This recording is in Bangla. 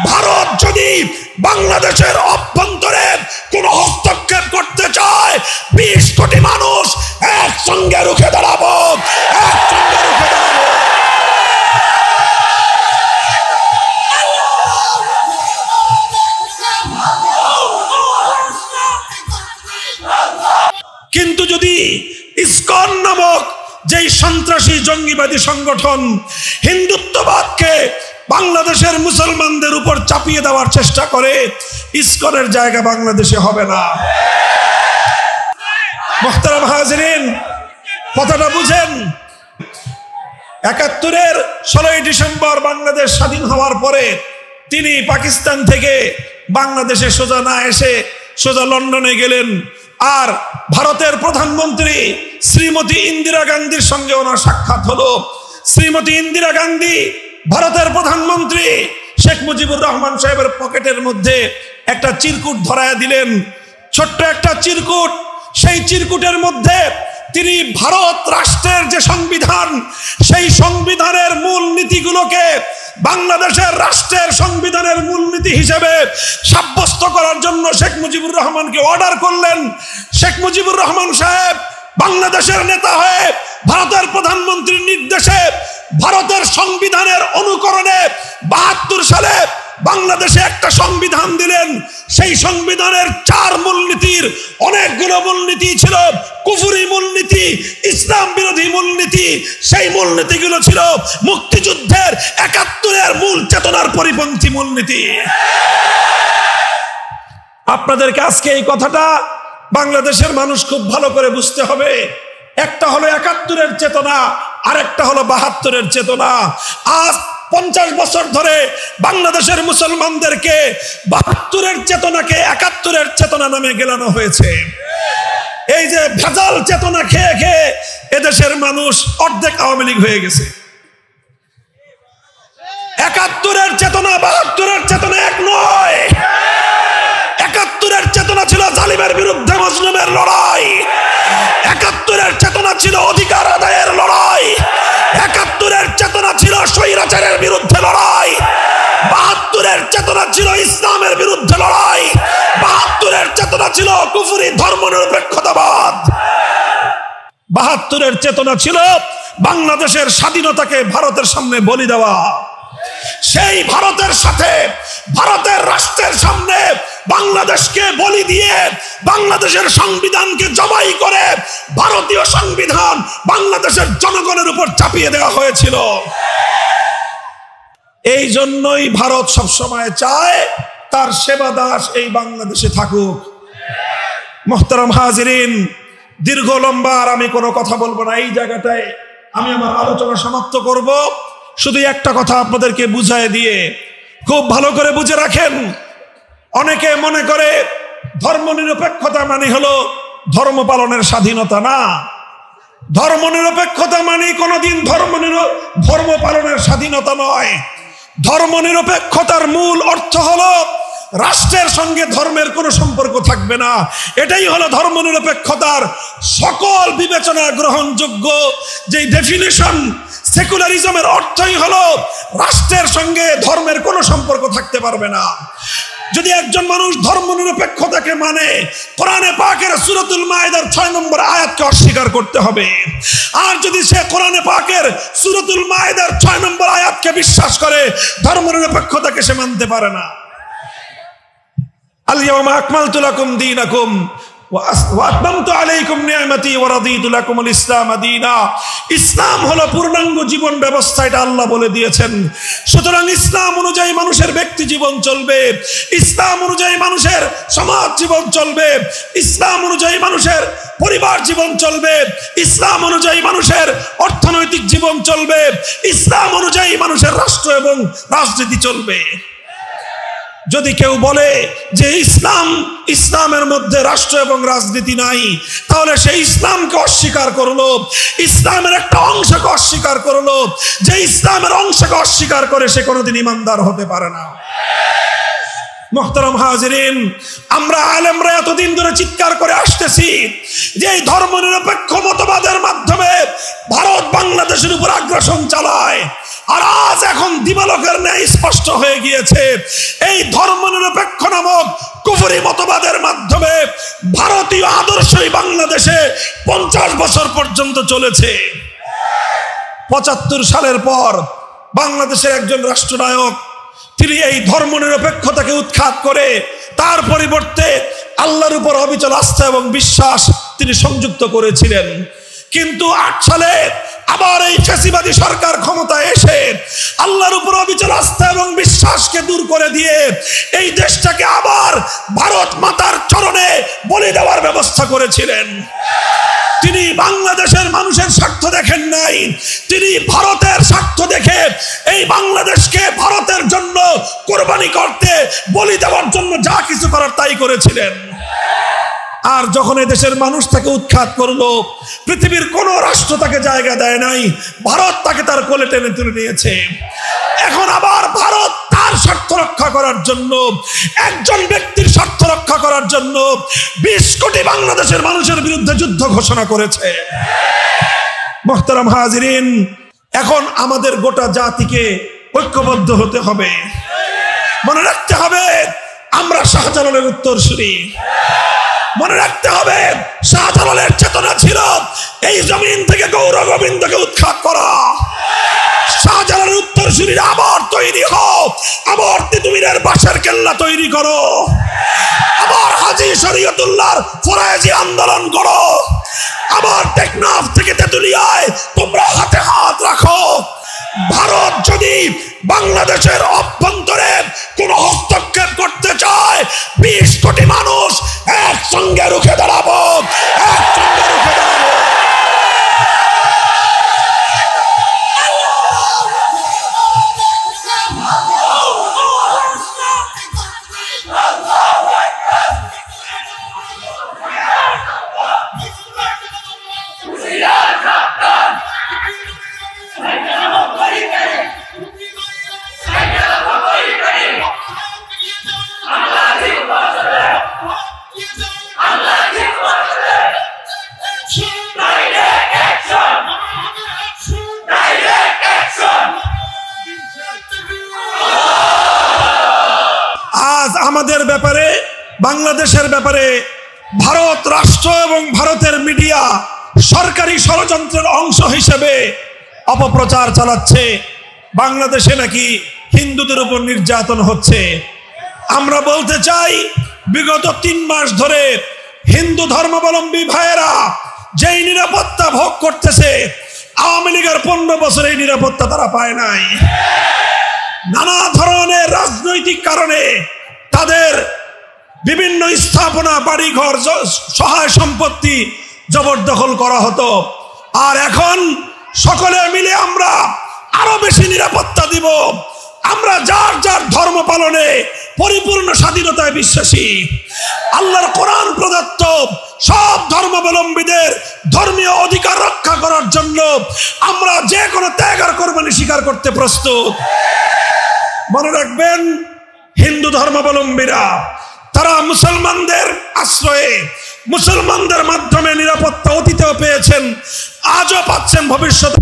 ভারত যদি বাংলাদেশের অভ্যন্তরে কোন হস্তক্ষেপ করতে চায় 20 কোটি মানুষ একসঙ্গে রুখে দাঁড়াবো, একসঙ্গে রুখে দাঁড়াবো। কিন্তু যদি ইসকন নামক যেই সন্ত্রাসী জঙ্গিবাদী সংগঠন হিন্দুত্ববাদকে বাংলাদেশের মুসলমানদের উপর চাপিয়ে দেওয়ার চেষ্টা করে, ইসকনের জায়গা বাংলাদেশে হবে না। মুহতারাম হাজিরিন, কথাটা বুঝেন। ৭১-এর 16ই ডিসেম্বর বাংলাদেশ স্বাধীন হওয়ার পরে তিনি পাকিস্তান থেকে বাংলাদেশে সোজা না এসে সোজা লন্ডনে গেলেন। আর ভারতের প্রধানমন্ত্রী শ্রীমতী ইন্দিরা গান্ধীর সঙ্গে ওনার সাক্ষাৎ হলো। শ্রীমতী ইন্দিরা গান্ধী ভারতের প্রধানমন্ত্রী শেখ মুজিবুর রহমান সাহেবের পকেটের মধ্যে একটা চিরকুট ধরায় দিলেন, ছোট্ট একটা চিরকুট। সেই চিরকুটের মধ্যে তিনি ভারত রাষ্ট্রের যে সংবিধান, সেই সংবিধানের মূল নীতিগুলোকে বাংলাদেশের রাষ্ট্রের সংবিধানের মূলনীতি হিসেবে সাব্যস্ত করার জন্য শেখ মুজিবুর রহমানকে অর্ডার করলেন। শেখ মুজিবুর রহমান সাহেব বাংলাদেশের নেতা হয়ে ভারতের প্রধানমন্ত্রীর নির্দেশে ভারতের সংবিধানের অনুকরণে ৭২ সালে বাংলাদেশে একটা সংবিধান দিলেন। সেই সংবিধানের ৪ মূলনীতির অনেকগুলো মূলনীতি ছিল কুফরি মূলনীতি, ইসলাম বিরোধী মূলনীতি। সেই মূলনীতিগুলো ছিল মুক্তিযুদ্ধের ৭১-এর মূল চেতনার পরিপন্থী মূলনীতি। আপনাদেরকে আজকে এই কথাটা বাংলাদেশের মানুষ খুব ভালো করে বুঝতে হবে। একটা হলো ৭১-এর চেতনা, আর একটা হলো ৭২-এর চেতনা। আজ 50 বছর ধরে বাংলাদেশের মুসলমানদেরকে ৭২-এর চেতনাকে ৭১-এর চেতনা নামে গেলানো হয়েছে। এই যে ভেজাল চেতনা খেয়ে খেয়ে এদেশের মানুষ অর্ধেক আওয়ামী লীগ হয়ে গেছে। ৭১-এর চেতনা ৭২-এর চেতনা এক নয়। ৭১-এর চেতনা ছিল জালিমের বিরুদ্ধে মজলুমের লড়াই। ৭১-এর চেতনা ছিল অধিকার আদায়ের লড়াই। ৭১-এর চেতনা ছিল স্বৈরাচারের বিরুদ্ধে লড়াই। ৭২-এর চেতনা ছিল ইসলামের বিরুদ্ধে লড়াই। ৭২-এর চেতনা ছিল কুফরি ধর্মনিরপেক্ষতাবাদ। ৭২-এর চেতনা ছিল বাংলাদেশের স্বাধীনতাকে ভারতের সামনে বলি দেওয়া। সেই ভারতের সাথে, ভারতের রাষ্ট্রের সামনে বাংলাদেশকে বলি দিয়ে বাংলাদেশের সংবিধানকে জবাই করে ভারতীয় সংবিধান বাংলাদেশের জনগণের উপর চাপিয়ে দেওয়া হয়েছিল। এই জন্যই ভারত সবসময় চায় তার সেবা দাস এই বাংলাদেশে থাকুক। মুহতারাম হাজিরিন, দীর্ঘ লম্বা আর আমি কোনো কথা বলবো না। এই জায়গাটায় আমি আমার আলোচনা সমাপ্ত করব শুধু একটা কথা আপনাদেরকে বুঝায় দিয়ে। খুব ভালো করে বুঝে রাখেন। অনেকে মনে করে ধর্মনিরপেক্ষতা মানে হলো ধর্ম পালনের স্বাধীনতা। না, ধর্মনিরপেক্ষতা মানে কোনোদিন ধর্ম পালনের স্বাধীনতা নয়। ধর্মনিরপেক্ষতার মূল অর্থ হলো রাষ্ট্রের সঙ্গে ধর্মের কোনো সম্পর্ক থাকবে না। এটাই হলো ধর্মনিরপেক্ষতার সকল বিবেচনা গ্রহণযোগ্য যে ডেফিনিশন। সেকুলারিজমের অর্থই হলো রাষ্ট্রের সঙ্গে ধর্মের কোনো সম্পর্ক থাকতে পারবে না। যদি একজন মানুষ ধর্মনিরপেক্ষতাকে মানে, কোরআনে পাকের সূরাতুল মায়েদার 6 নম্বর আয়াতকে অস্বীকার করতে হবে। আর যদি সে কোরআনে পাকের সূরাতুল মায়েদার 6 নম্বর আয়াতকে বিশ্বাস করে, ধর্মনিরপেক্ষতাকে সে মানতে পারে না। আল ইয়াওমা আকমালতু লাকুম দীনাকুম ওয়া আতমামতু আলাইকুম নি'মাতি ওয়া রাদিতু লাকুমুল ইসলাম দীনা। ইসলাম হলো পূর্ণাঙ্গ জীবন ব্যবস্থা, এটা আল্লাহ বলে দিয়েছেন। সুতরাং ইসলাম অনুযায়ী মানুষের ব্যক্তি জীবন চলবে, ইসলাম অনুযায়ী মানুষের সমাজ জীবন চলবে, ইসলাম অনুযায়ী মানুষের পরিবার জীবন চলবে, ইসলাম অনুযায়ী মানুষের অর্থনৈতিক জীবন চলবে, ইসলাম অনুযায়ী মানুষের রাষ্ট্র এবং রাজনীতি চলবে। যদি কেউ বলে যে ইসলামের মধ্যে রাষ্ট্র এবং রাজনীতি নাই, তাহলে সেই ইসলামকে অস্বীকার করলো, ইসলামের একটা অংশকে অস্বীকার করলো। যে ইসলামের অংশকে অস্বীকার করে সে কোনোদিন ইমানদার হতে পারে না। মুহতারাম হাজিরিন, আমরা আলেমরা এতদিন ধরে চিৎকার করে আসতেছি যে এই ধর্মনিরপেক্ষ মতবাদের মাধ্যমে ভারত বাংলাদেশের উপর আগ্রাসন চালায়। আর আজ এখন দিবালোকের ন্যায় স্পষ্ট হয়ে গিয়েছে এই ধর্মনিরপেক্ষ নামক কুফরি মতবাদের মাধ্যমে ভারতীয় আদর্শই বাংলাদেশে 50 বছর পর্যন্ত চলেছে। 75 সালের পর বাংলাদেশের একজন রাষ্ট্রনায়ক তিনি এই ধর্মনিরপেক্ষতাকে উৎখাত করে তার পরিবর্তে আল্লাহর উপর অবিচল আস্থা এবং বিশ্বাস তিনি সংযুক্ত করেছিলেন। কিন্তু 8 সালে আবার এই ফ্যাসিবাদী সরকার ক্ষমতায় এসে আল্লাহর উপর অবিচল আস্থা এবং বিশ্বাসকে দূর করে দিয়ে এই দেশটাকে আবার ভারত মাতার চরণে বলি দেওয়ার ব্যবস্থা করেছিলেন। তিনি বাংলাদেশের মানুষের স্বার্থ দেখেন নাই, তিনি ভারতের স্বার্থ দেখে এই বাংলাদেশকে ভারতের জন্য কোরবানি করতে বলি দেওয়ার জন্য যা কিছু করার তাই করেছিলেন। আর যখন এই দেশের মানুষ তাকে উৎখাত করলো, পৃথিবীর কোন রাষ্ট্র তাকে জায়গা দেয় নাই, ভারত তাকে তার কোলে টেনে তুলে নিয়েছে। এখন আবার ভারত তার স্বার্থ রক্ষা করার জন্য, একজন ব্যক্তির স্বার্থ রক্ষা করার জন্য 20 কোটি বাংলাদেশের মানুষের বিরুদ্ধে যুদ্ধ ঘোষণা করেছে। মুহতারাম হাজিরিন, এখন আমাদের গোটা জাতিকে ঐক্যবদ্ধ হতে হবে। মনে রাখতে হবে আমরা শাহজালালের উত্তরসূরি। মনে রাখতে হবে শাহজালালের চেতনা ছিল এই জমিন থেকে গৌর গোবিন্দকে উৎখাত করা। শাহজালালের উত্তরসূরিরা আবার তৈরি হও, আবার তিতুমিরের বাঁশের কেল্লা তৈরি করো, আবার হাজী শরীয়তুল্লাহর ফরায়েজি আন্দোলন করো, আবার টেকনাফ থেকে তেতুলিয়ায় তোমরা হাতে হাত রাখো। ভারত যদি বাংলাদেশের অভ্যন্তরে কোন হস্তক্ষেপ করতে চায়, 20 কোটি মানুষ একসঙ্গে রুখে দাঁড়াবো, একসঙ্গে রুখে দাঁড়াবো। আজ আমাদের ব্যাপারে, বাংলাদেশের ব্যাপারে ভারত রাষ্ট্র এবং ভারতের মিডিয়া সরকারি ষড়যন্ত্রের অংশ হিসেবে অপপ্রচার চালাচ্ছে। বাংলাদেশে নাকি হিন্দুদের উপর নির্যাতন হচ্ছে। আমরা বলতে চাই, বিগত 3 মাস ধরে হিন্দু ধর্মাবলম্বী ভাইয়েরা যেই নিরাপত্তা ভোগ করতেছে, আওয়ামী লীগের 15 বছর এই নিরাপত্তা তারা পায় নাই। নানা ধরনের রাজনৈতিক কারণে তাদের বিভিন্ন স্থাপনা, বাড়িঘর, সহায় সম্পত্তি জবরদখল করা হতো। আর এখন সকলে মিলে আমরা আরো বেশি নিরাপত্তা দিব। আমরা যার যার ধর্ম পালনে পরিপূর্ণ স্বাধীনতায় বিশ্বাসী। আল্লাহর কোরআন প্রদত্ত সব ধর্মাবলম্বীদের ধর্মীয় অধিকার রক্ষা করার জন্য আমরা যে কোনো ত্যাগ আর কোরবানি স্বীকার করতে প্রস্তুত। মনে রাখবেন, হিন্দু ধর্মাবলম্বীরা তারা মুসলমানদের আশ্রয়ে, মুসলমানদের মাধ্যমে নিরাপত্তা অতীতেও পেয়েছেন, আজও পাচ্ছেন, ভবিষ্যতে